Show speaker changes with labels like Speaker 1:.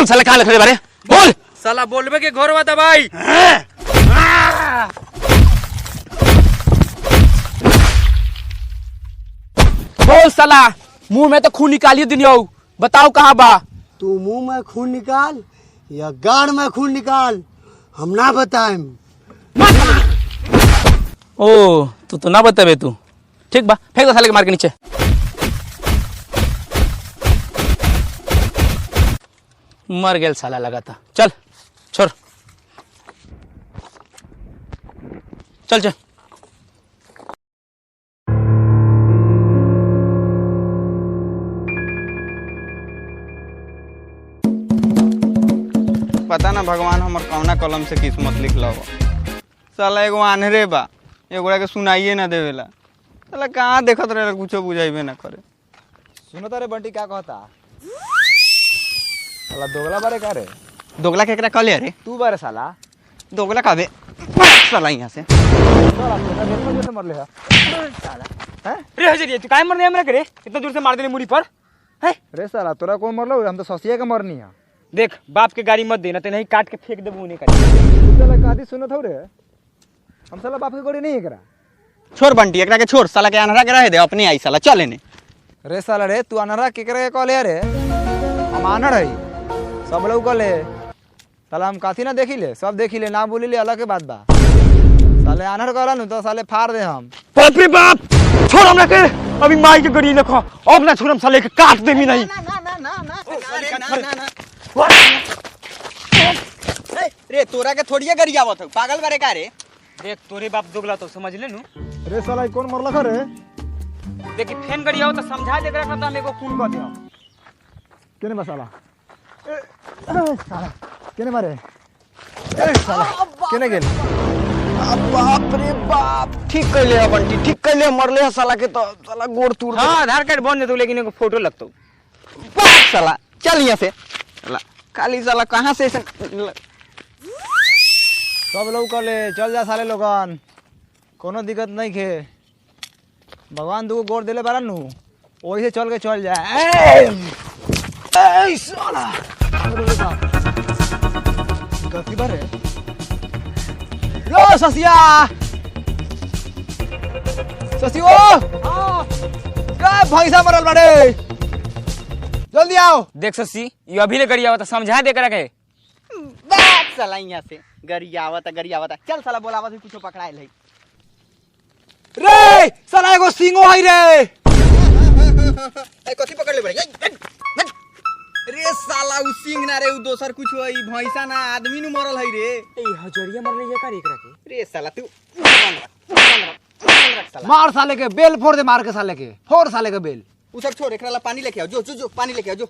Speaker 1: बोल साला कहाँ लिखले बारे बोल।
Speaker 2: साला बोलबे के घर बा दवाई।
Speaker 3: बोल साला मुंह में तो खून निकालिए दिनियो बताओ कहाँ बा।
Speaker 4: तू मुंह में खून निकाल या गाड़ में खून निकाल हम ना बताएम।
Speaker 3: ओ तू तो ना बताबे तू ठीक बा फेंक दे साले के मार के नीचे। मर गेल साला लगा था चल छोड़ चल चल।
Speaker 2: पता ना भगवान हमर कौना कलम से किस्मत लिखला हो। साला एगो आन्हरे बा एगोड़ा के सुनाइए ना देवेला। साला कहाँ देखत रहे कुछो बुझाइबे ना करे।
Speaker 5: सुनता रे बंटी क्या कहता साला दोगला बारे का रे
Speaker 2: दोगला केकरा कहले रे
Speaker 5: तू बारे साला
Speaker 2: दोगला कहबे साला यहाँ से
Speaker 5: मरले है
Speaker 3: रे हजरिया तू काहे मरने हमरा करे इतना दूर से मार देले मुड़ी पर है।
Speaker 5: रे साला तोरा कौन मरलो हम तो ससिया के मरनी है।
Speaker 3: देख बाप के गाड़ी मत देना ते नहीं काट के फेंक देबू नहीं कर।
Speaker 5: तू साला कादी सुनत हो रे हम साला बाप के गोड़ी नहीं एकरा।
Speaker 2: छोड़ बंटी एकरा के छोड़ साला के आन्हरा के रहे दे अपने आई साला चल एने।
Speaker 5: रे साला रे तू अनहरा केकरा के कहले रे हम आनर है सब लोग कहले साला हम काथी ना देखी ले सब देखी ले ना बोली ले अलग के बात बा। साले आनर कहला नु तो साले फाड़ दे हम।
Speaker 3: बाप रे बाप छोड़ हमरा के अभी माई के गड़ी न खो अब ना छोड़म साले के काट देमी नहीं।
Speaker 2: रे तोरा के थोड़िए गरियावत हो पागल बारे का रे।
Speaker 3: देख तोरे बाप दोगला तो समझ ले नु।
Speaker 5: रे साला कौन मरलक रे
Speaker 3: देखी फैन गड़ी आओ तो समझा दे एकरा त हम एगो खून कर दे।
Speaker 5: केने बा साला साला केने मारे साला केने गेल
Speaker 2: बाप रे बाप ठीक कैले है बंटी ठीक कैले मरले है साला के तो साला गोड़ तोड़
Speaker 3: हां आधार कार्ड बन देतो लेकिन एगो फोटो लगतो।
Speaker 2: बाप साला चल यहाँ से साला खाली साला कहाँ से
Speaker 5: सब लोग कहले चल जा साले लोगन कोनो दिक्कत नहीं खे भगवान दूगो गोड़ देले बारन नु वही से चल के चल जा। ए साला गलती बारे लो ससिया ससियो का भैंसा मरल बाड़े जल्दी आओ।
Speaker 3: देख ससी ये अभी ले गड़ी आओ तो समझा दे एकरा के।
Speaker 2: बाप साला यहाँ से गरियावत चल साला बोलावत कुछो पकड़ाइल है।
Speaker 5: रे साला एगो सिंगो है रे
Speaker 2: ए कथी पकड़ ले बड़े रे साला उ सिंह ना रे उ दोसर कुछ है भैंसा ना आदमी नु मरल है रे।
Speaker 3: ए हजरिया मरले ये का एकरा के
Speaker 2: रे साला तू साला
Speaker 5: मार साले के बेल फोड़ दे मार के साले के फोड़ साले के बेल।
Speaker 2: उ सब छोड़ एकरा ला पानी लेके आओ जो जो जो पानी लेके आओ जो